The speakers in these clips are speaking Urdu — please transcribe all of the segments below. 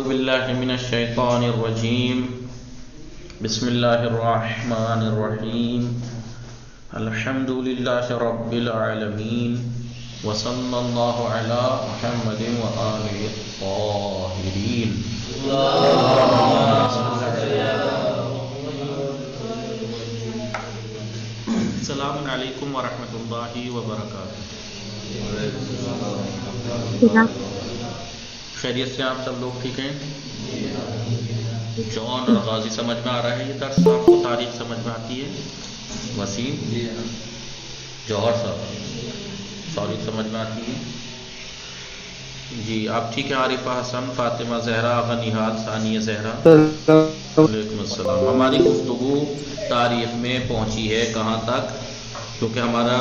باللہ من الشیطان الرجیم بسم اللہ الرحمن الرحیم الحمد للہ رب العالمین وصلی اللہ علی محمد وآلہ الطاہرین. السلام علیکم ورحمۃ اللہ وبرکاتہ. خیریت سے آپ سب لوگ ٹھیک ہیں؟ جون اور غازی سمجھ میں آ رہا ہے یہ درس آپ کو؟ تاریخ سمجھ میں آتی ہے؟ وسیم جوہر صاحب تاریخ سمجھ میں آتی ہے جی؟ آپ ٹھیک ہے؟ عارفہ حسن، فاطمہ زہرا، آغا نہاد، ثانیہ زہرا. وعلیکم السلام. ہماری گفتگو تاریخ میں پہنچی ہے کہاں تک؟ کیونکہ ہمارا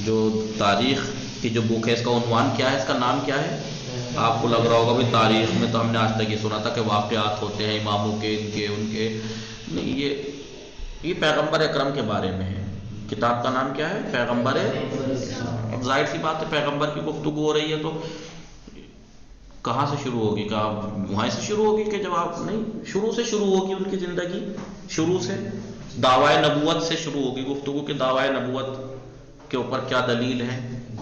جو تاریخ کی جو بک ہے اس کا عنوان کیا ہے، اس کا نام کیا ہے؟ آپ کو لگ رہا ہوگا بھائی تاریخ میں تو ہم نے آج تک یہ سنا تھا کہ واقعات ہوتے ہیں اماموں کے، ان کے نہیں، یہ پیغمبر اکرم کے بارے میں ہے. کتاب کا نام کیا ہے؟ پیغمبر. اب ظاہر سی بات ہے پیغمبر کی گفتگو ہو رہی ہے تو کہاں سے شروع ہوگی؟ کہاں وہیں سے شروع ہوگی کہ جب آپ نہیں، شروع سے شروع ہوگی ان کی زندگی، شروع سے دعوی نبوت سے شروع ہوگی گفتگو کہ دعوی نبوت کے اوپر کیا دلیل ہے،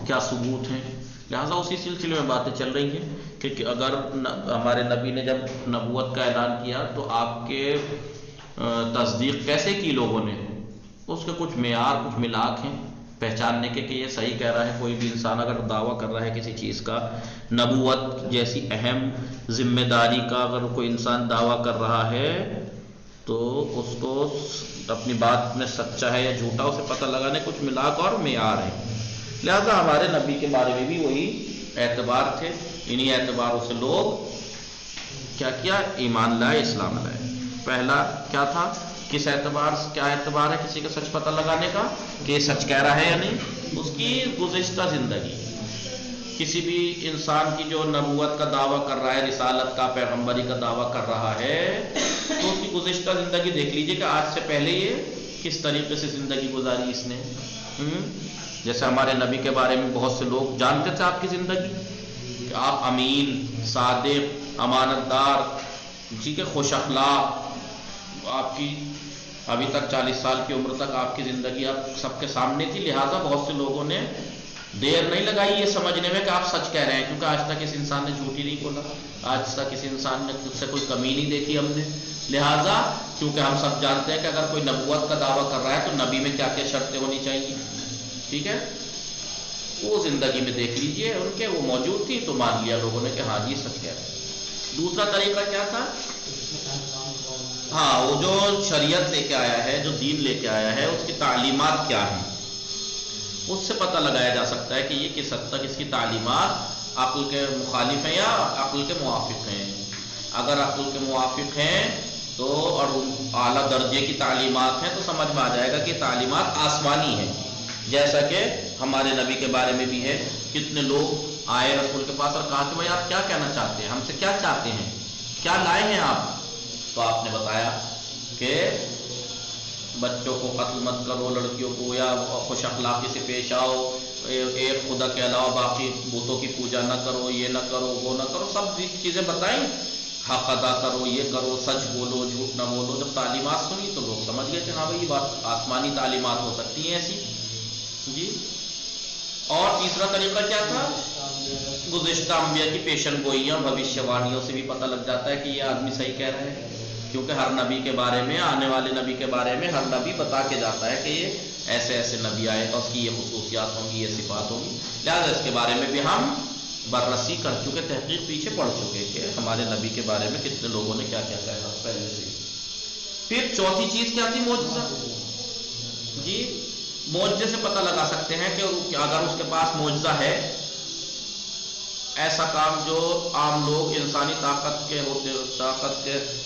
کیا ثبوت ہیں. لہٰذا اسی سلسلے میں باتیں چل رہی ہیں کہ اگر ہمارے نبی نے جب نبوت کا اعلان کیا تو آپ کے تصدیق کیسے کی لوگوں نے، اس کے کچھ معیار، کچھ ملاک ہیں پہچاننے کے کہ یہ صحیح کہہ رہا ہے. کوئی بھی انسان اگر دعویٰ کر رہا ہے کسی چیز کا، نبوت جیسی اہم ذمہ داری کا اگر کوئی انسان دعویٰ کر رہا ہے تو اس کو اپنی بات میں سچا ہے یا جھوٹا اسے پتہ لگانے کچھ ملاک اور معیار ہیں. لہذا ہمارے نبی کے بارے میں بھی وہی اعتبار تھے. انہی اعتباروں سے لوگ کیا ایمان لائے، اسلام لائے. پہلا کیا تھا؟ کس اعتبار سے؟ کیا اعتبار ہے کسی کا سچ پتہ لگانے کا کہ یہ سچ کہہ رہا ہے یا نہیں؟ اس کی گزشتہ زندگی. کسی بھی انسان کی جو نبوت کا دعویٰ کر رہا ہے، رسالت کا، پیغمبری کا دعویٰ کر رہا ہے تو اس کی گزشتہ زندگی دیکھ لیجئے کہ آج سے پہلے یہ کس طریقے سے زندگی گزاری اس نے. جیسے ہمارے نبی کے بارے میں بہت سے لوگ جانتے تھے آپ کی زندگی کہ آپ امین، صادق، امانت دار، ٹھیک ہے، خوش اخلاق. آپ کی ابھی تک 40 سال کی عمر تک آپ کی زندگی آپ سب کے سامنے تھی. لہٰذا بہت سے لوگوں نے دیر نہیں لگائی یہ سمجھنے میں کہ آپ سچ کہہ رہے ہیں، کیونکہ آج تک اس انسان نے جھوٹ ہی نہیں بولا، آج تک اس انسان نے خود سے کوئی کمی نہیں دیکھی ہم نے. لہٰذا کیونکہ ہم سب جانتے ہیں کہ اگر کوئی نبوت کا دعویٰ کر رہا ہے تو نبی میں کیا کیا شرطیں ہونی چاہیے، ٹھیک ہے. وہ زندگی میں دیکھ لیجئے ان کے، وہ موجود تھی تو مان لیا لوگوں نے کہ ہاں جی سچ کہہ رہے ہیں. دوسرا طریقہ کیا تھا؟ ہاں، وہ جو شریعت لے کے آیا ہے، جو دین لے کے آیا ہے، اس کی تعلیمات کیا ہیں، اس سے پتہ لگایا جا سکتا ہے کہ یہ کس حد تک اس کی تعلیمات عقل کے مخالف ہیں یا عقل کے موافق ہیں. اگر عقل کے موافق ہیں تو اور اعلیٰ درجے کی تعلیمات ہیں تو سمجھ میں آ جائے گا کہ تعلیمات آسمانی ہیں. جیسا کہ ہمارے نبی کے بارے میں بھی ہے، کتنے لوگ آئے رسول کے پاس اور کہا کہ بھائی آپ کیا کہنا چاہتے ہیں، ہم سے کیا چاہتے ہیں، کیا لائے ہیں آپ؟ تو آپ نے بتایا کہ بچوں کو قتل مت کرو، لڑکیوں کو یا خوش اخلاقی سے پیش آؤ، ایک خدا کے علاوہ باقی بتوں کی پوجا نہ کرو، یہ نہ کرو، وہ نہ کرو، سب چیزیں بتائیں. حق ادا کرو، یہ کرو، سچ بولو، جھوٹ نہ بولو. جب تعلیمات سنی تو لوگ سمجھ گئے کہ ہاں بھائی یہ بات آسمانی تعلیمات ہو سکتی ہیں ایسی جی. اور تیسرا طریقہ کیا تھا؟ گزشتہ انبیاء کی پیشن گوئیاں، بھوشیہ وانیوں سے بھی پتہ لگ جاتا ہے کہ یہ آدمی صحیح کہہ رہا ہے، کیونکہ ہر نبی کے بارے میں، آنے والے نبی کے بارے میں ہر نبی بتا کے جاتا ہے کہ یہ ایسے ایسے نبی آئے گا، اس کی یہ خصوصیات ہوں گی، یہ صفات ہوں گی. لہٰذا اس کے بارے میں بھی ہم بررسی کر چکے، تحقیق پیچھے پڑ چکے کہ ہمارے نبی کے بارے میں کتنے لوگوں نے کیا کیا کہا پہلے سے. پھر چوتھی چیز کیا تھی؟ معجزہ. جی، معجزے سے پتہ لگا سکتے ہیں کہ اگر اس کے پاس معجزہ ہے، ایسا کام جو عام لوگ انسانی طاقت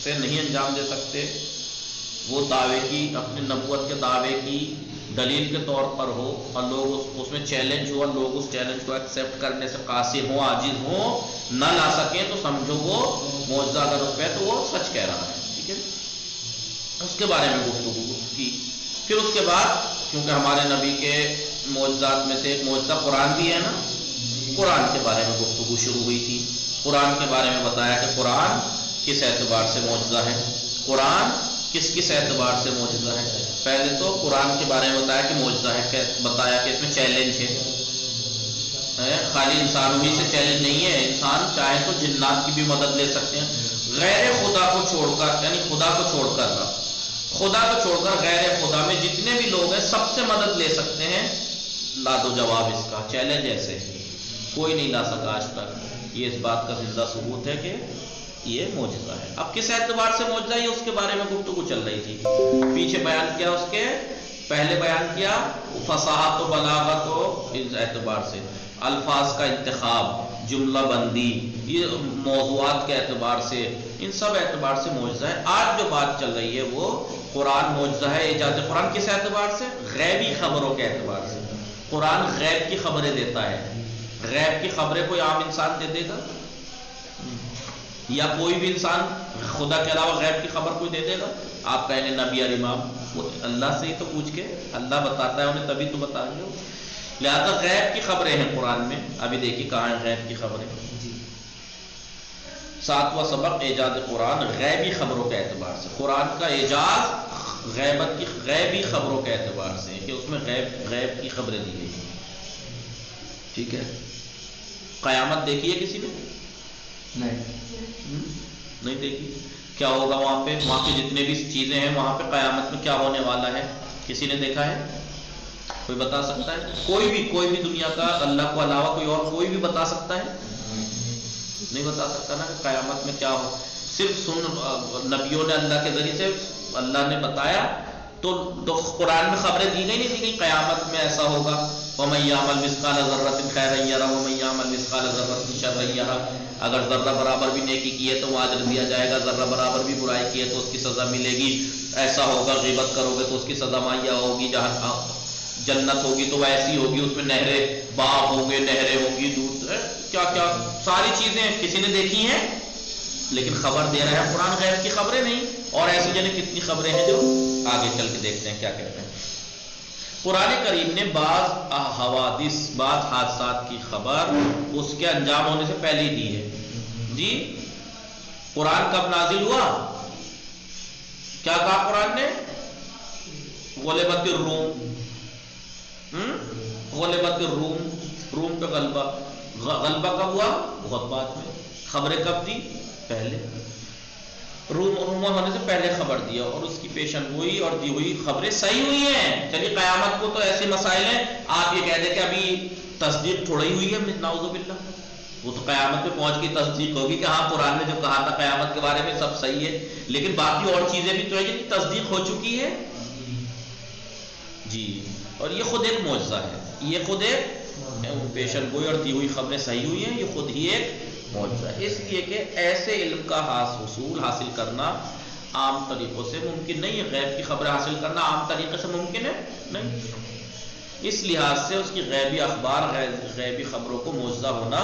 سے نہیں انجام دے سکتے، وہ دعوے کی، اپنے نبوت کے دعوے کی دلیل کے طور پر ہو اور لوگ اس میں چیلنج ہو اور لوگ اس چیلنج کو ایکسیپٹ کرنے سے قاصر ہوں، عاجز ہوں، نہ لا سکیں، تو سمجھو وہ معجزہ اگر اس پہ ہے تو وہ سچ کہہ رہا ہے. ٹھیک ہے، اس کے بارے میں گفتگو کی. پھر اس کے بعد کیونکہ ہمارے نبی کے معجزات میں سے ایک معجزہ قرآن بھی ہے نا، قرآن کے بارے میں گفتگو شروع ہوئی تھی قرآن کے بارے میں بتایا کہ قرآن کس اعتبار سے معجزہ ہے، قرآن کس کس اعتبار سے معجزہ ہے۔ پہلے تو قرآن کے بارے میں بتایا کہ معجزہ ہے، بتایا کہ اس میں چیلنج ہے، خالی انسانوں ہی سے چیلنج نہیں ہے، انسان چاہے تو جنات کی بھی مدد لے سکتے ہیں، غیر خدا کو چھوڑ کر، یعنی خدا کو چھوڑ کر نہ، خدا کو چھوڑ کر غیر خدا میں جتنے بھی لوگ ہیں سب سے مدد لے سکتے ہیں۔ لا دو جواب اس کا، چیلنج ایسے کوئی نہیں لا سکا آج تک، یہ اس بات کا زندہ ثبوت ہے کہ یہ معجزہ ہے۔ اب کس اعتبار سے معجزہ ہے اس کے بارے میں گفتگو چل رہی تھی، پیچھے بیان کیا، اس کے پہلے بیان کیا فصاحت و بلاغت و اس اعتبار سے، الفاظ کا انتخاب، جملہ بندی، یہ موضوعات کے اعتبار سے، ان سب اعتبار سے معجزہ ہے۔ آج جو بات چل رہی ہے وہ قرآن معجزہ ہے، اعجاز قرآن کس اعتبار سے؟ غیبی خبروں کے اعتبار سے۔ قرآن غیب کی خبریں دیتا ہے، غیب کی خبریں کوئی عام انسان دے دے گا یا کوئی بھی انسان خدا کے علاوہ غیب کی خبر کوئی دے دے گا؟ آپ کہیں گے نبی اور امام، وہ اللہ سے ہی تو پوچھ کے، اللہ بتاتا ہے انہیں تبھی تو بتائیں گے۔ لہذا غیب کی خبریں ہیں قرآن میں، ابھی دیکھیے کہاں ہیں غیب کی خبریں۔ ساتواں سبق اعجاز قرآن غیبی خبروں کے اعتبار سے، قرآن کا اعجاز غیبت کی غیبی خبروں کے اعتبار سے کہ اس میں غیب کی خبریں دی گئی، ٹھیک ہے۔ قیامت دیکھی ہے کسی نے؟ نہیں دیکھی، کیا ہوگا وہاں پہ، وہاں پہ جتنے بھی چیزیں ہیں وہاں پہ قیامت میں کیا ہونے والا ہے، کسی نے دیکھا ہے؟ کوئی بتا سکتا ہے؟ کوئی بھی دنیا کا اللہ کو علاوہ کوئی اور کوئی بھی بتا سکتا ہے؟ نہیں بتا سکتا نا کہ قیامت میں کیا ہو، صرف نبیوں نے اللہ کے ذریعے سے اللہ نے بتایا، تو قرآن میں خبریں دی گئی نہیں تھی کہ قیامت میں ایسا ہوگا، وَمَن يَعْمَلْ مِثْقَالَ ذَرَّةٍ خَيْرًا يَرَهُ وَمَن يَعْمَلْ مِثْقَالَ ذَرَّةٍ شَرًّا يَرَهُ، اگر ذرہ برابر بھی نیکی کی ہے تو وہ اجر دیا جائے گا، ذرہ برابر بھی برائی کی ہے تو اس کی سزا ملے گی، ایسا ہوگا غیبت کرو گے تو اس کی سزا مہیا ہوگی، جہاں جنت ہوگی تو ایسی ہوگی، اس میں نہریں، باغ ہوں گے، نہریں ہوں گی، دودھ، کیا کیا ساری چیزیں کسی نے دیکھی ہیں، لیکن خبر دے رہا ہے قرآن غیب کی خبریں نہیں۔ اور ایسی جنہیں کتنی خبریں ہیں جو آگے چل کے دیکھتے ہیں کیا کہتے ہیں۔ قرآن کریم نے بعض حوادث، بعض حادثات کی خبر اس کے انجام ہونے سے پہلے ہی دی ہے۔ جی قرآن کب نازل ہوا؟ کیا کہا قرآن نے؟ غلبت الروم، غلبت الروم، روم پہ غلبہ، غلبہ کب ہوا؟ بہت بعد میں۔ خبریں کب دی؟ پہلے، روم ہونے سے پہلے خبر دیا، اور اس کی پیشن گوئی اور دی ہوئی خبریں صحیح ہوئی ہیں۔ چلیے قیامت کو تو ایسے مسائل ہیں، آپ یہ کہہ دیں کہ ابھی تصدیق تھوڑا ہی ہوئی ہے، نعوذ باللہ، وہ تو قیامت پہ پہنچ کے تصدیق ہوگی کہ ہاں قرآن نے جو کہا تھا قیامت کے بارے میں سب صحیح ہے، لیکن باقی اور چیزیں بھی تو ہیں جن کی تصدیق ہو چکی ہے جی، اور یہ خود ایک معجزہ ہے، یہ خود ایک پیشن گوئی اور دی ہوئی خبریں صحیح ہوئی ہیں، یہ خود ہی ایک معجزہ ہے۔ اس لیے کہ ایسے علم کا حصول حاصل کرنا عام طریقوں سے ممکن نہیں ہے، غیب کی خبریں حاصل کرنا عام طریقے سے ممکن ہے نہیں، اس لحاظ سے اس کی غیبی اخبار، غیبی خبروں کو معجزہ ہونا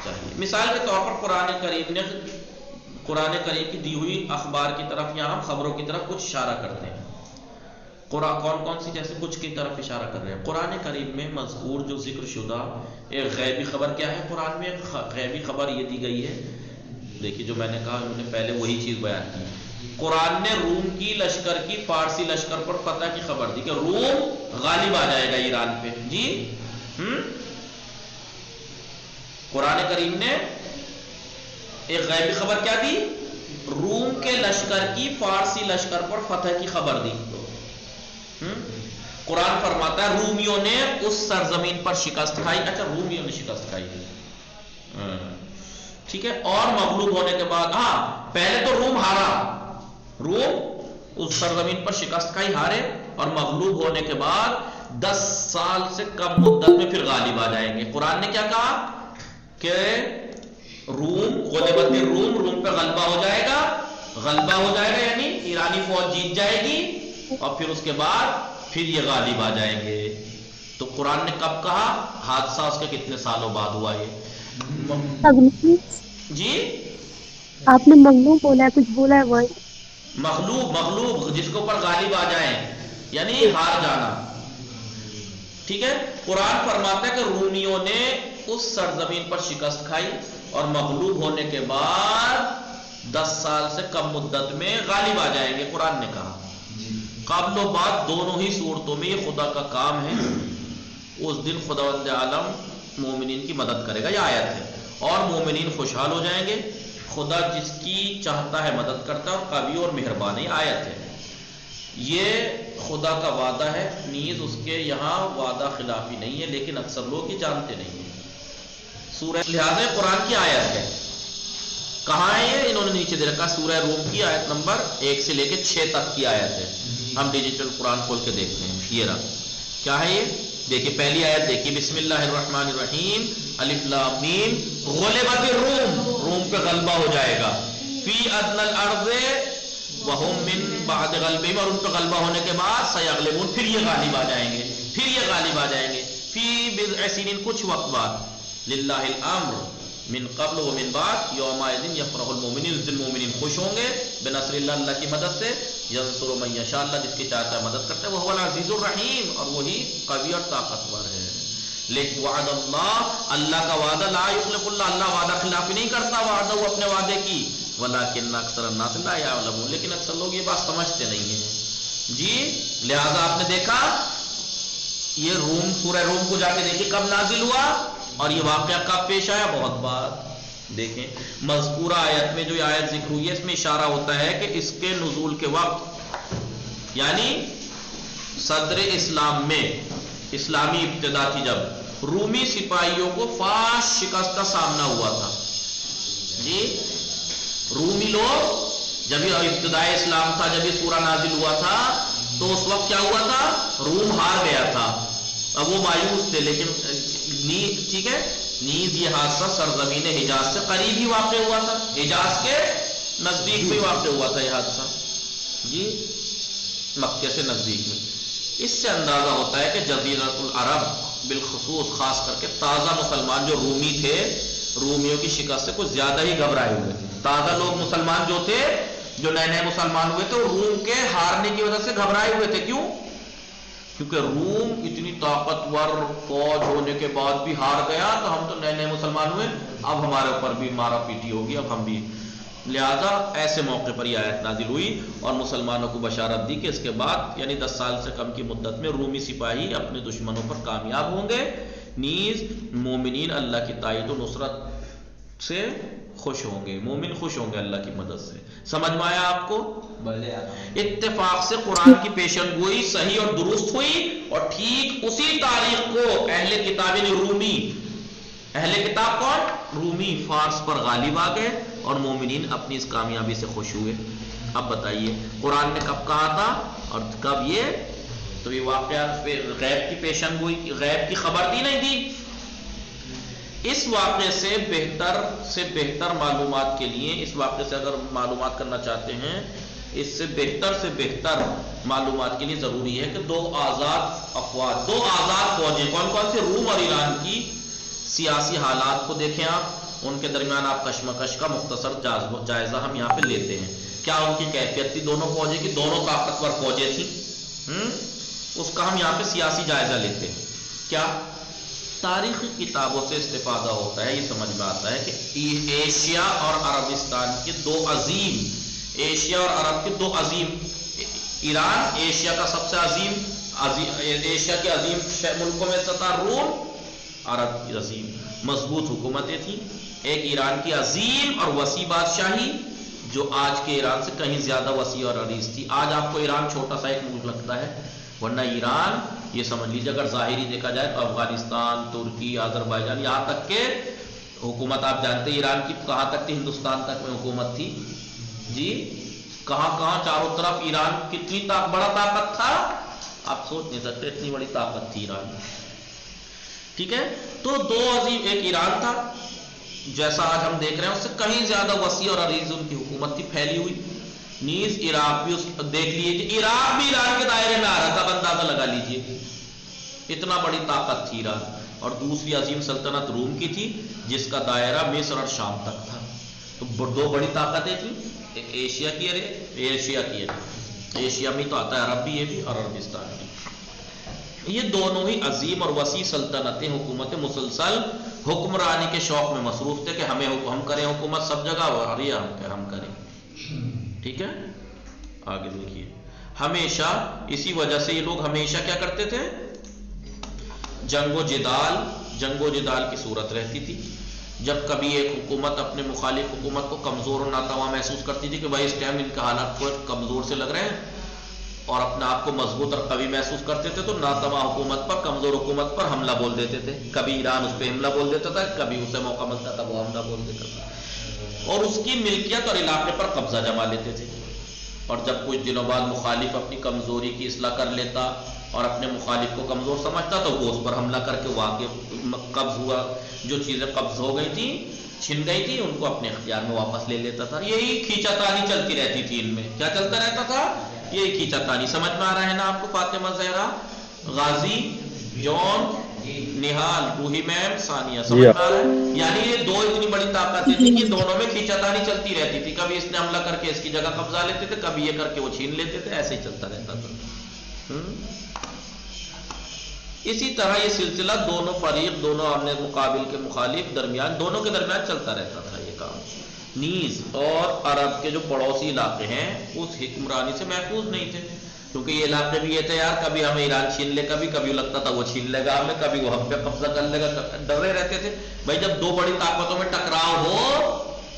چاہیے۔ مثال کے طور پر قرآن کریم کی دی ہوئی اخبار کی طرف یا ہم خبروں کی طرف کچھ اشارہ کرتے ہیں۔ کون کون سی؟ جیسے کچھ کی طرف اشارہ کر رہے ہیں۔ قرآن کریم میں مذکور جو ذکر شدہ ایک غیبی خبر کیا ہے؟ قرآن میں ایک غیبی خبر یہ دی گئی ہے، دیکھیے جو میں نے کہا انہوں نے پہلے وہی چیز بیان کی۔ قرآن نے روم کی لشکر کی، فارسی لشکر پر فتح کی خبر دی کہ روم غالب آ جائے گا ایران پہ۔ جی قرآن کریم نے ایک غیبی خبر کیا دی؟ روم کے لشکر کی فارسی لشکر پر فتح کی خبر دی۔ قرآن فرماتا ہے رومیوں نے اس سرزمین پر شکست کھائی، اچھا رومیوں نے شکست کھائی، ٹھیک ہے، اور مغلوب ہونے کے بعد، ہاں پہلے تو روم ہارا، روم اس سرزمین پر شکست کھائی، ہارے، اور مغلوب ہونے کے بعد 10 سال سے کم مدت میں پھر غالب آ جائیں گے۔ قرآن نے کیا کہا کہ روم، غلبت الروم، روم پہ غلبہ ہو جائے گا، غلبہ ہو جائے گا یعنی ایرانی فوج جیت جائے گی، اور پھر اس کے بعد پھر یہ غالب آ جائیں گے۔ تو قرآن نے کب کہا؟ حادثہ اس کے کتنے سالوں بعد ہوا یہ؟ جی آپ نے مغلوب بولا ہے، کچھ بولا ہے وہ مغلوب جس کے اوپر غالب آ جائیں یعنی ہار جانا، ٹھیک ہے۔ قرآن فرماتا ہے کہ رومیوں نے اس سرزمین پر شکست کھائی، اور مغلوب ہونے کے بعد 10 سال سے کم مدت میں غالب آ جائیں گے. قرآن نے کہا قبل و بعد دونوں ہی صورتوں میں یہ خدا کا کام ہے. اس دن خداوند عالم مومنین کی مدد کرے گا. یہ آیت ہے. اور مومنین خوشحال ہو جائیں گے. خدا جس کی چاہتا ہے مدد کرتا ہے اور قوی اور مہربان. یہ آیت ہے. یہ خدا کا وعدہ ہے. نیز اس کے یہاں وعدہ خلافی نہیں ہے, لیکن اکثر لوگ یہ جانتے نہیں ہیں. سورہ لہٰذا قرآن کی آیت ہے. کہاں ہے یہ؟ انہوں نے نیچے دے رکھا سورہ روم کی آیت نمبر 1 سے لے کے 6 تک کی آیت ہے. ہم ڈیجیٹل قرآن کھول کے دیکھتے ہیں. یہ رہا. کیا ہے یہ؟ دیکھیے پہلی آیت دیکھیے. بسم اللہ الرحمن الرحیم. الف لام میم. غلبت الروم. روم پہ غلبہ ہو جائے گا. فی ادنی الارض وہم من بعد غلبہم. اور ان پہ غلبہ ہونے کے بعد سیغلبون. پھر یہ غالب آ جائیں گے. پھر یہ غالب آ جائیں گے. فی بضع سنین. کچھ وقت بعد. للہ الامر من قبل و من بعد. یومئذ یفرح المؤمنین. اس دن مومنین خوش ہوں گے بنصر اللہ. اللہ کی مدد سے. ینصر من یشاء. اللہ جس کی چاہتا ہے مدد کرتا ہے. وہ العزیز الرحیم. اور وہی قوی اور طاقتور ہے. لیکن وعد اللہ. اللہ کا وعدہ لا یخلف اللہ. اللہ وعدہ خلافی نہیں کرتا وعدہ وہ اپنے وعدے کی. ولکن اکثر الناس لا یعلمون. لیکن اکثر لوگ یہ بات سمجھتے نہیں ہیں جی. لہذا آپ نے دیکھا یہ روم سورہ روم کو جا کے دیکھیے کب نازل ہوا اور یہ واقعہ کب پیش آیا. بہت بار دیکھیں مذکورہ آیت میں جو یہ آیت ذکر ہوئی ہے اس میں اشارہ ہوتا ہے کہ اس کے نزول کے وقت یعنی صدر اسلام میں اسلامی ابتدا تھی جب رومی سپاہیوں کو فاش شکست کا سامنا ہوا تھا جی. رومی لوگ جب یہ ابتدائی اسلام تھا جب یہ سورہ نازل ہوا تھا تو اس وقت کیا ہوا تھا؟ روم ہار گیا تھا. اب وہ مایوس تھے. لیکن ٹھیک ہے نیز یہ حادثہ سرزمین حجاز سے قریب ہی واقع ہوا تھا. حجاز کے نزدیک میں واقع ہوا تھا یہ حادثہ جی. مکے سے نزدیک میں. اس سے اندازہ ہوتا ہے کہ جزیرۃ العرب بالخصوص خاص کر کے تازہ مسلمان جو رومی تھے رومیوں کی شکست سے کچھ زیادہ ہی گھبرائے ہوئے تھے. تازہ لوگ مسلمان جو تھے جو نئے نئے مسلمان ہوئے تھے وہ روم کے ہارنے کی وجہ سے گھبرائے ہوئے تھے. کیوں؟ کیونکہ روم اتنی طاقتور فوج ہونے کے بعد بھی ہار گیا تو ہم تو نئے نئے مسلمان ہوئے اب ہمارے اوپر بھی مارا پیٹی ہوگی اب ہم بھی. لہذا ایسے موقع پر یہ آیت نازل ہوئی اور مسلمانوں کو بشارت دی کہ اس کے بعد یعنی 10 سال سے کم کی مدت میں رومی سپاہی اپنے دشمنوں پر کامیاب ہوں گے. نیز مومنین اللہ کی تائید و نصرت سے خوش ہوں گے. مومن خوش ہوں گے اللہ کی مدد سے. سمجھ میں آیا آپ کو؟ اتفاق سے قرآن کی پیشن گوئی صحیح اور درست ہوئی اور ٹھیک اسی تاریخ کو اہل کتاب رومی اہل کتاب کون؟ رومی فارس پر غالب آ گئے اور مومنین اپنی اس کامیابی سے خوش ہوئے. اب بتائیے قرآن نے کب کہا تھا اور کب یہ؟ تو یہ واقعہ غیب کی پیشن گوئی غیب کی خبر دی نہیں دی. اس واقعے سے بہتر معلومات کے لیے اس واقعے سے اگر معلومات کرنا چاہتے ہیں اس سے بہتر معلومات کے لیے ضروری ہے کہ 2 آزاد افواج 2 آزاد فوجیں کون کون سے روم اور ایران کی سیاسی حالات کو دیکھیں آپ. ان کے درمیان آپ کشمکش کا مختصر جائزہ ہم یہاں پہ لیتے ہیں. کیا ان کی کیفیت تھی دونوں فوجیں کی؟ دونوں طاقتور فوجیں تھیں. اس کا ہم یہاں پہ سیاسی جائزہ لیتے ہیں. کیا تاریخی کتابوں سے استفادہ ہوتا ہے یہ سمجھ میں آتا ہے کہ ایشیا اور عربستان کے 2 عظیم ایشیا اور عرب کے 2 عظیم ایران ایشیا کا سب سے عظیم ایشیا کے عظیم ملکوں میں سے تھا. روم عرب کی عظیم مضبوط حکومتیں تھیں. ایک ایران کی عظیم اور وسیع بادشاہی جو آج کے ایران سے کہیں زیادہ وسیع اور عریض تھی. آج آپ کو ایران چھوٹا سا ایک ملک لگتا ہے ورنہ ایران یہ سمجھ لیجیے اگر ظاہری دیکھا جائے تو افغانستان ترکی آذربائیجان یہاں تک کہ حکومت آپ جانتے ہیں ایران کی کہاں تک تھی ہندوستان تک میں حکومت تھی جی. کہاں چاروں طرف ایران کتنی بڑا طاقت تھا آپ سوچ نہیں سکتے اتنی بڑی طاقت تھی ایران. ٹھیک ہے تو 2 عظیم ایک ایران تھا جیسا آج ہم دیکھ رہے ہیں اس سے کہیں زیادہ وسیع اور عریض ان کی حکومت تھی پھیلی ہوئی. نیز عراق بھی دیکھ لیجیے عراق بھی ایران کے دائرے میں آ رہا تھا. اندازہ لگا لیجیے اتنا بڑی طاقت تھی ایران. اور دوسری عظیم سلطنت روم کی تھی جس کا دائرہ مصر اور شام تک تھا. تو 2 بڑی طاقتیں تھیں. ایک ایشیا کی ایشیا میں تو آتا ہے عرب بھی یہ بھی اور عربستان بھی. یہ دونوں ہی عظیم اور وسیع سلطنتیں حکومتیں مسلسل حکمرانی کے شوق میں مصروف تھے کہ ہم کریں حکومت سب جگہ اور یہ ہم کریں. ٹھیک ہے, آگے دیکھیے. ہمیشہ اسی وجہ سے یہ لوگ ہمیشہ کیا کرتے تھے, جنگ و جدال کی صورت رہتی تھی. جب کبھی ایک حکومت اپنے مخالف حکومت کو کمزور اور ناتواں محسوس کرتی تھی کہ بھائی اس ٹائم ان کے حالات کو کمزور سے لگ رہے ہیں اور اپنے آپ کو مضبوط اور قوی محسوس کرتے تھے, تو ناتواں حکومت پر, کمزور حکومت پر حملہ بول دیتے تھے. کبھی ایران اس پہ حملہ بول دیتا تھا, کبھی اسے موقع ملتا تھا وہ حملہ بول دیتا تھا اور اس کی ملکیت اور علاقے پر قبضہ جما لیتے تھے. اور جب کچھ دنوں بعد مخالف اپنی کمزوری کی اصلاح کر لیتا اور اپنے مخالف کو کمزور سمجھتا تو وہ اس پر حملہ کر کے واقع قبض ہوا, جو چیزیں قبض ہو گئی تھیں, چھن گئی تھی, ان کو اپنے اختیار میں واپس لے لیتا تھا. یہی کھینچا تانی چلتی رہتی تھی. ان میں کیا چلتا رہتا تھا, یہی کھینچا تانی. سمجھ میں آ رہا ہے نا آپ کو؟ فاطمہ زہرا, غازی, جون, نہال, روحی میم, ثانیہ. سمجھ میں آ رہا ہے؟ یعنی یہ دو اتنی بڑی طاقتیں تھیں کہ دونوں میں کھینچا تانی چلتی رہتی تھی. کبھی اس نے حملہ کر کے اس کی جگہ قبضہ لیتے تھے, کبھی یہ کر کے وہ چھین لیتے تھے. ایسے ہی چلتا رہتا تھا. اسی طرح یہ سلسلہ دونوں فریق, دونوں آمنے مقابل کے مخالف درمیان, دونوں کے درمیان چلتا رہتا تھا یہ کام. نیز اور عرب کے جو پڑوسی علاقے ہیں اس حکمرانی سے محفوظ نہیں تھے, کیونکہ یہ علاقے بھی یہ تھے یار کبھی ہمیں ایران چھین لے, کبھی لگتا تھا وہ چھین لے گا ہمیں, کبھی وہ ہم پہ قبضہ کر لے گا. ڈرے رہتے تھے بھائی. جب دو بڑی طاقتوں میں ٹکراؤ ہو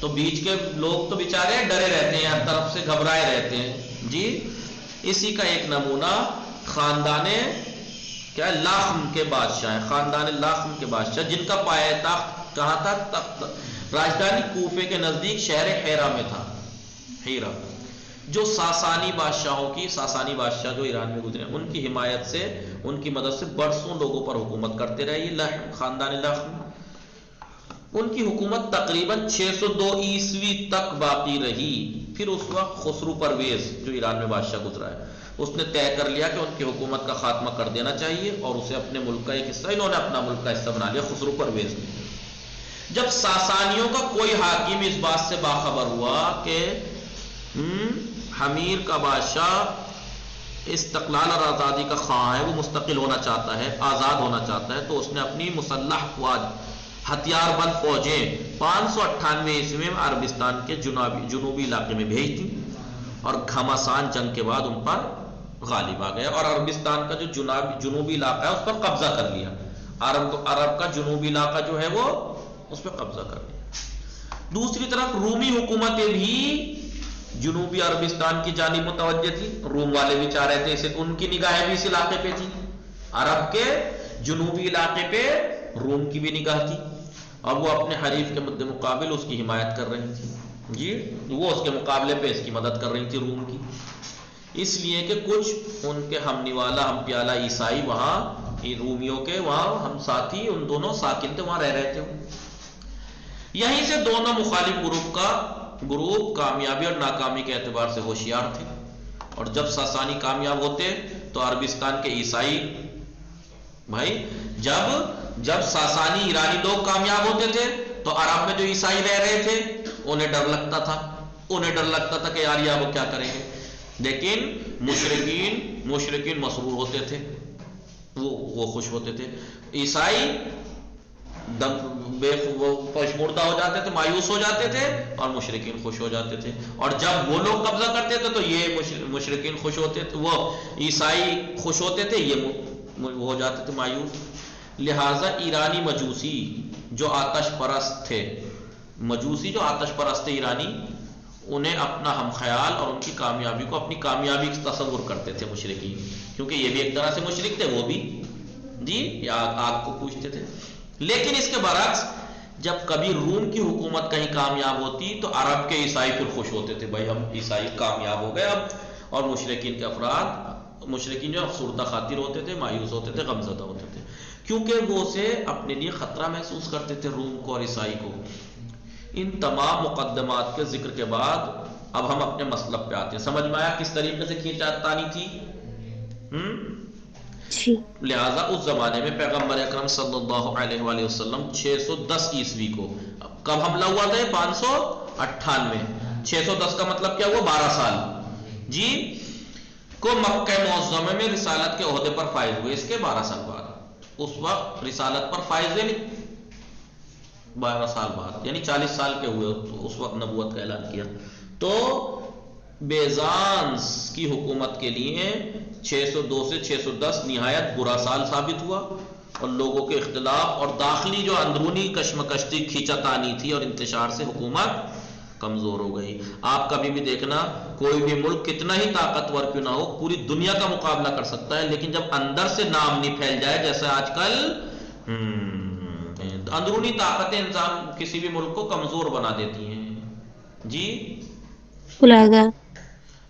تو بیچ کے لوگ تو بیچارے ڈرے رہتے ہیں, ہر طرف سے گھبرائے رہتے ہیں. جی, اسی کا ایک نمونہ خاندان کیا لاخم کے بادشاہ ہیں. خاندان لاخم کے بادشاہ جن کا پایہ تخت کہاں تھا, راجدھانی کوفے کے نزدیک شہر ہیرا میں تھا. ہیرا جو ساسانی بادشاہوں کی, ساسانی بادشاہ جو ایران میں گزرے, ان کی حمایت سے, ان کی مدد سے برسوں لوگوں پر حکومت کرتے رہے. یہ خاندان لاخم, ان کی حکومت تقریباً 602 عیسوی تک باقی رہی. پھر اس وقت خسرو پرویز جو ایران میں بادشاہ گزرا ہے, اس نے طے کر لیا کہ ان کی حکومت کا خاتمہ کر دینا چاہیے اور اسے اپنے ملک کا ایک حصہ, انہوں نے اپنا ملک کا حصہ بنا لیا. خسرو پرویز نے, جب ساسانیوں کا کوئی حاکم اس بات سے باخبر ہوا کہ حمیر کا بادشاہ استقلال اور آزادی کا خواہاں ہے, وہ مستقل ہونا چاہتا ہے, آزاد ہونا چاہتا ہے, تو اس نے اپنی مسلح افواج, ہتھیار بند فوجیں 598 عیسوی میں عربستان کے جنوبی علاقے میں بھیج دی اور گھمسان جنگ کے بعد ان پر غالب آ گیا اور عربستان کا جو جنوبی علاقہ ہے اس پر قبضہ کر لیا. عرب کا جنوبی علاقہ جو ہے وہ اس پہ قبضہ کر لیا. دوسری طرف رومی حکومتیں بھی جنوبی عربستان کی جانب متوجہ تھی. روم والے بھی چاہ رہے تھے, ان کی نگاہیں بھی اس علاقے پہ تھی. عرب کے جنوبی علاقے پہ روم کی بھی نگاہ تھی اور وہ اپنے حریف کے مد مقابل اس کی حمایت کر رہی تھی. جی, وہ اس کے مقابلے پہ اس کی مدد کر رہی تھی روم کی, اس لیے کہ کچھ ان کے ہم نوالا ہم پیالہ عیسائی وہاں رومیوں کے وہاں ہم ساتھی, ان دونوں ساکن تھے, وہاں رہ رہے تھے. یہیں سے دونوں مخالف گروپ کامیابی اور ناکامی کے اعتبار سے ہوشیار تھے. اور جب ساسانی کامیاب ہوتے تو عربستان کے عیسائی بھائی, جب ساسانی ایرانی لوگ کامیاب ہوتے تھے تو عرب میں جو عیسائی رہ رہے تھے انہیں ڈر لگتا تھا کہ یار یہ وہ کیا کریں گے. لیکن مشرکین مسرور ہوتے تھے, وہ خوش ہوتے تھے. عیسائی پشمردہ ہو جاتے تھے, مایوس ہو جاتے تھے, اور مشرکین خوش ہو جاتے تھے. اور جب وہ لوگ قبضہ کرتے تھے تو یہ مشرکین خوش ہوتے تھے, وہ عیسائی خوش ہوتے تھے, یہ ہو جاتے تھے مایوس. لہٰذا ایرانی مجوسی جو آتش پرست تھے ایرانی, انہیں اپنا ہم خیال اور ان کی کامیابی کو اپنی کامیابی کا تصور کرتے تھے مشرکین, کیونکہ یہ بھی ایک طرح سے مشرک تھے, وہ بھی جی آگ کو پوجتے تھے. لیکن اس کے برعکس جب کبھی روم کی حکومت کہیں کامیاب ہوتی تو عرب کے عیسائی پھر خوش ہوتے تھے, بھائی ہم عیسائی کامیاب ہو گئے اب. اور مشرکین کے افراد, مشرکین جو افسردہ خاطر ہوتے تھے, مایوس ہوتے تھے, غمزدہ ہوتے تھے, کیونکہ وہ اسے اپنے لیے خطرہ محسوس کرتے تھے, روم کو اور عیسائی کو. ان تمام مقدمات کے ذکر کے بعد اب ہم اپنے مطلب پہ آتے ہیں. سمجھ میں آیا کس طریقے سے کھینچاتانی تھی؟ لہذا اس زمانے میں پیغمبر اکرم صلی اللہ علیہ وآلہ وسلم 610 عیسوی کو, کب حملہ ہوا تھا؟ 598. 610 کا مطلب کیا ہوا؟ 12 سال جی کو مکہ معظمہ میں رسالت کے عہدے پر فائز ہوئے. اس کے 12 سال بعد, اس وقت رسالت پر فائز 12 سال بعد، یعنی 40 سال کے ہوئے تو اس وقت نبوت کا اعلان کیا. تو بیزانس کی حکومت کے لیے 602 سے 610 نہایت برا سال ثابت ہوا، اور لوگوں کے اختلاف اور داخلی جو اندرونی کشمکشی کھینچتانی تھی اور انتشار سے حکومت کمزور ہو گئی. آپ کبھی بھی دیکھنا کوئی بھی ملک کتنا ہی طاقتور کیوں نہ ہو پوری دنیا کا مقابلہ کر سکتا ہے، لیکن جب اندر سے نام نہیں پھیل جائے، جیسے آج کل اندرونی طاقتیں انسان کسی بھی ملک کو کمزور بنا دیتی ہیں. جی بلا گیا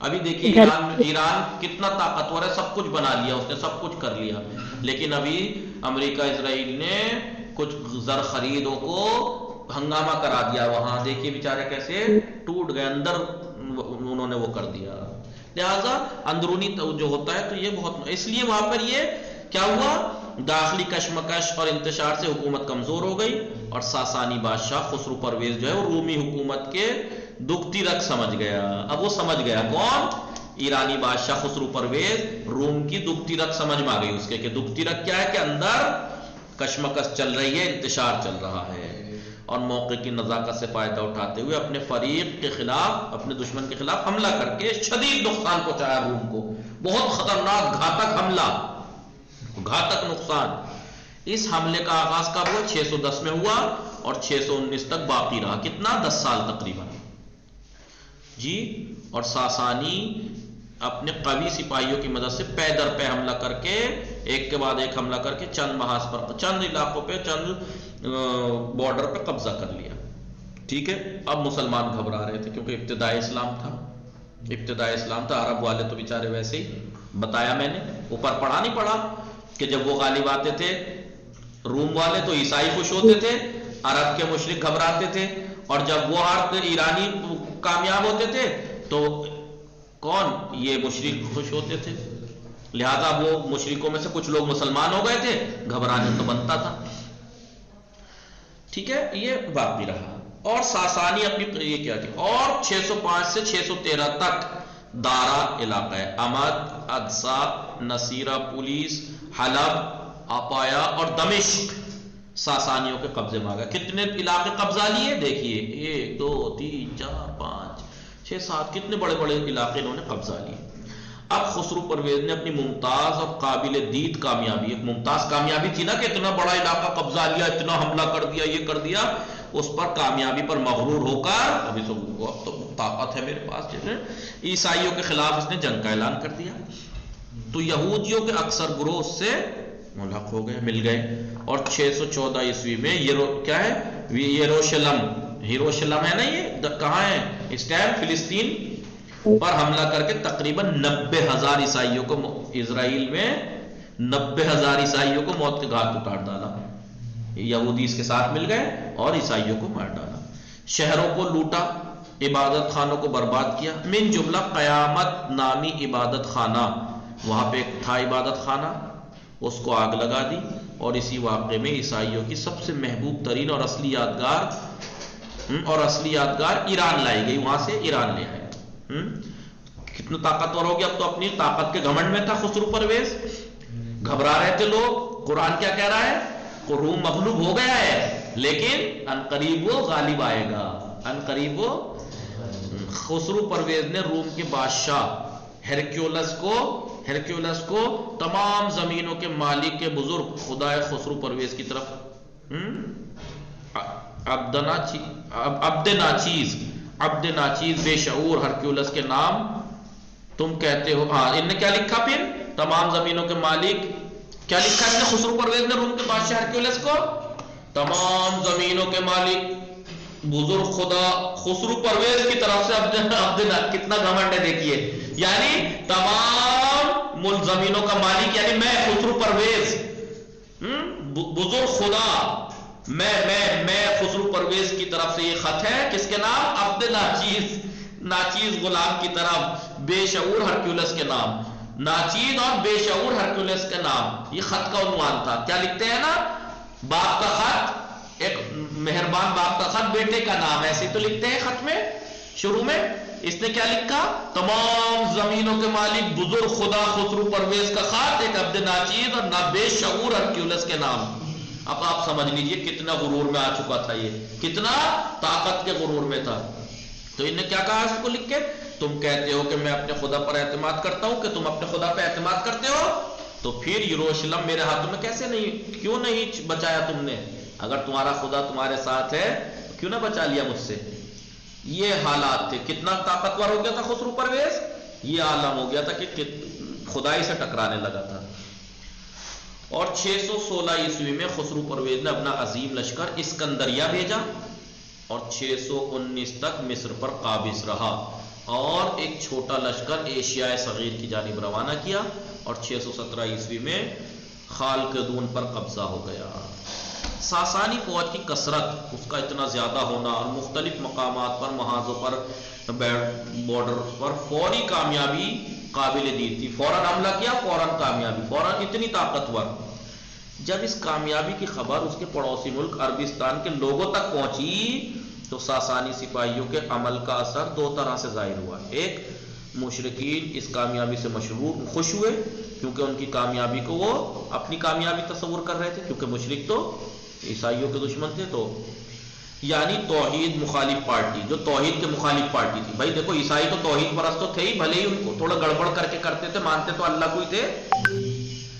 ابھی دیکھیے گھر ایران کتنا طاقتور ہے، سب کچھ بنا لیا اس نے، سب کچھ کر لیا، لیکن ابھی امریکہ اسرائیل نے کچھ زر خریدوں کو ہنگامہ کرا دیا وہاں. دیکھیے بیچارے کیسے ٹوٹ گئے، اندر انہوں نے وہ کر دیا. لہذا اندرونی جو ہوتا ہے تو یہ بہت، اس لیے وہاں پر یہ کیا ہوا، داخلی کشمکش اور انتشار سے حکومت کمزور ہو گئی، اور ساسانی بادشاہ خسرو پرویز جو ہے وہ رومی حکومت کے دکھتی رکھ سمجھ گیا. اب وہ سمجھ گیا کون؟ ایرانی بادشاہ خسرو پرویز روم کی دکھتی رکھ سمجھ میں آ گئی اس کے، کہ دکھتی رکھ کیا ہے، کہ اندر کشمکش چل رہی ہے، انتشار چل رہا ہے، اور موقع کی نزاکت سے فائدہ اٹھاتے ہوئے اپنے فریق کے خلاف، اپنے دشمن کے خلاف حملہ کر کے شدید نقصان پہنچایا روم کو. بہت خطرناک گھاتک حملہ، گھاتک نقصان. اس حملے کا آغاز کب ہوا؟ 610 میں ہوا اور 619 تک باقی رہا. کتنا؟ 10 سال تقریباً. جی اور ساسانی اپنے قوی سپاہیوں کی مدد سے پے در پے حملہ کر کے، ایک کے بعد ایک حملہ کر کے چند محاذ پر، چند علاقوں پہ، چند بارڈر پہ قبضہ کر لیا. ٹھیک ہے. اب مسلمان گھبرا رہے تھے کیونکہ ابتدائی اسلام تھا، ابتدائی اسلام تھا. عرب والے تو بیچارے ویسے ہی، بتایا میں نے، اوپر پڑھا نہیں پڑھا کہ جب وہ غالب آتے تھے روم والے تو عیسائی خوش ہوتے تھے، عرب کے مشرک گھبراتے تھے، اور جب وہ ایرانی کامیاب ہوتے تھے تو کون؟ یہ مشرک خوش ہوتے تھے. لہذا وہ مشرکوں میں سے کچھ لوگ مسلمان ہو گئے تھے، گھبرانے تو بنتا تھا. ٹھیک ہے. یہ باقی رہا. اور ساسانی اپنی یہ کیا کیا، اور 605 سے 613 تک دارا علاقہ ہے، امد، ادسا، نصیرہ پولیس، حلب، اپایا اور دمشق ساسانیوں کے قبضے میں آ گئے. کتنے علاقے قبضہ لیے؟ دیکھیے 1 2 3 4 5 6 7 کتنے بڑے بڑے علاقے انہوں نے قبضہ لیے. اب خسرو پرویز نے اپنی ممتاز اور قابل دید کامیابی، ایک ممتاز کامیابی تھی نا کہ اتنا بڑا علاقہ قبضہ لیا، اتنا حملہ کر دیا، یہ کر دیا، اس پر کامیابی پر مغرور ہو کر ابھی تو طاقت ہے میرے پاس، عیسائیوں کے خلاف اس نے جنگ کا اعلان کر دیا. تو یہودیوں کے اکثر گروہ اس سے ملحق ہو گئے، مل گئے. اور 614 عیسوی میں کیا ہے، یروشلم ہے نا، یہ کہاں ہے اس ٹائم؟ فلسطین پر حملہ کر کے تقریباً 90,000 عیسائیوں کو، اسرائیل میں 90,000 عیسائیوں کو موت کے گھاٹ اتار ڈالا. یہودی اس کے ساتھ مل گئے اور عیسائیوں کو مار ڈالا. شہروں کو لوٹا، عبادت خانوں کو برباد کیا. من جملہ قیامت نامی عبادت خانہ، وہاں پہ ایک تھا عبادت خانہ، اس کو آگ لگا دی. اور اسی واقعے میں عیسائیوں کی سب سے محبوب ترین اور اصلی یادگار ایران لائی گئی، وہاں سے ایران لے آئے. کتنا طاقتور ہو گیا، اب تو اپنی طاقت کے گھمنڈ میں تھا خسرو پرویز. گھبرا رہے تھے لوگ. قرآن کیا کہہ رہا ہے؟ روم مغلوب ہو گیا ہے لیکن عنقریب وہ غالب آئے گا. عنقریب وہ خسرو پرویز نے روم کے بادشاہ ہیرکیولس کو تمام زمینوں کے مالک کے بزرگ خدائے خسرو پرویز کی طرف عبد ناچیز بے شعور ہرکیولس کے نام تم کہتے ہو. ہاں ان نے کیا لکھا پھر؟ تمام زمینوں کے مالک. کیا لکھا اس نے خسرو پرویز نے روم کے بادشاہ ہرکیولس کو؟ تمام زمینوں کے مالک بزرگ خدا خسرو پرویز کی طرف سے کتنا گھمنڈ ہے دیکھیے. یعنی تمام زمینوں کا مالک، یعنی میں خسرو پرویز، بزرگ خدا، میں خسرو پرویز کی طرف سے یہ خط ہے. کس کے نام؟ عبد ناچیز غلام کی طرف، بے شعور ہرکیولس کے نام. ناچیز اور بے شعور ہرکیولس کے نام، یہ خط کا عنوان تھا. کیا لکھتے ہیں نا، باپ کا خط، ایک مہربان باپ کا خط بیٹے کا نام، ایسے تو لکھتے ہیں خط میں شروع میں. اس نے کیا لکھا؟ تمام زمینوں کے مالک بزرگ خدا خسرو پرویز کا خط، ایک عبد ناچیز اور بے شعور ہرکیولس کے نام. اب آپ سمجھ لیجئے کتنا غرور میں آ چکا تھا، یہ کتنا طاقت کے غرور میں تھا. تو انہیں کیا کہا اس کو لکھ کے، تم کہتے ہو کہ میں اپنے خدا پر اعتماد کرتا ہوں، کہ تم اپنے خدا پہ اعتماد کرتے ہو، تو پھر یروشلم میرے ہاتھوں میں کیسے نہیں، کیوں نہیں بچایا تم نے؟ اگر تمہارا خدا تمہارے ساتھ ہے تو کیوں نہ بچا لیا مجھ سے؟ یہ حالات تھے. کتنا طاقتور ہو گیا تھا خسرو پرویز، یہ عالم ہو گیا تھا کہ خدائی سے ٹکرانے لگا تھا. اور 616 عیسوی میں خسرو پرویز نے اپنا عظیم لشکر اسکندریہ بھیجا اور 619 تک مصر پر قابض رہا، اور ایک چھوٹا لشکر ایشیائے صغیر کی جانب روانہ کیا، اور 617 عیسوی میں خالقدون پر قبضہ ہو گیا. ساسانی فوج کی کثرت، اس کا اتنا زیادہ ہونا، اور مختلف مقامات پر، محاذوں پر، بارڈر پر فوری کامیابی قابل دید تھی. فوراً حملہ کیا، فوراً کامیابی، فوراً اتنی طاقتور. جب اس کامیابی کی خبر اس کے پڑوسی ملک عربستان کے لوگوں تک پہنچی تو ساسانی سپاہیوں کے عمل کا اثر دو طرح سے ظاہر ہوا. ایک، مشرکین اس کامیابی سے خوش ہوئے، کیونکہ ان کی کامیابی کو وہ اپنی کامیابی تصور کر رہے تھے، کیونکہ مشرک تو عیسائیوں کے دشمن تھے. تو یعنی توحید مخالف پارٹی، جو توحید کے مخالف پارٹی تھی. بھائی دیکھو، عیسائی تو توحید پرست تو تھے ہی، بھلے ہی ان کو تھوڑا گڑبڑ کر کے کرتے تھے، مانتے تو اللہ کو ہی تھے،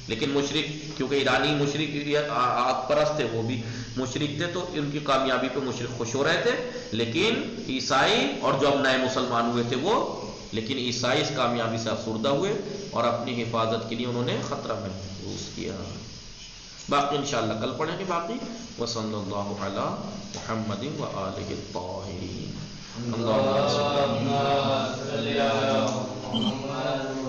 لیکن مشرک، کیونکہ ایرانی مشرک آگ پرست تھے، وہ بھی مشرک تھے، تو ان کی کامیابی پہ مشرک خوش ہو رہے تھے. لیکن عیسائی اور جو اب نئے مسلمان ہوئے تھے وہ، لیکن عیسائی اس کامیابی سے افسردہ ہوئے اور اپنی حفاظت کے لیے انہوں نے خطرہ محسوس کیا. باقی انشاءاللہ کل پڑھیں گے. باقی وصلی اللہ علی محمد و آلہ الطاہرین. اللہم صلی علی محمد.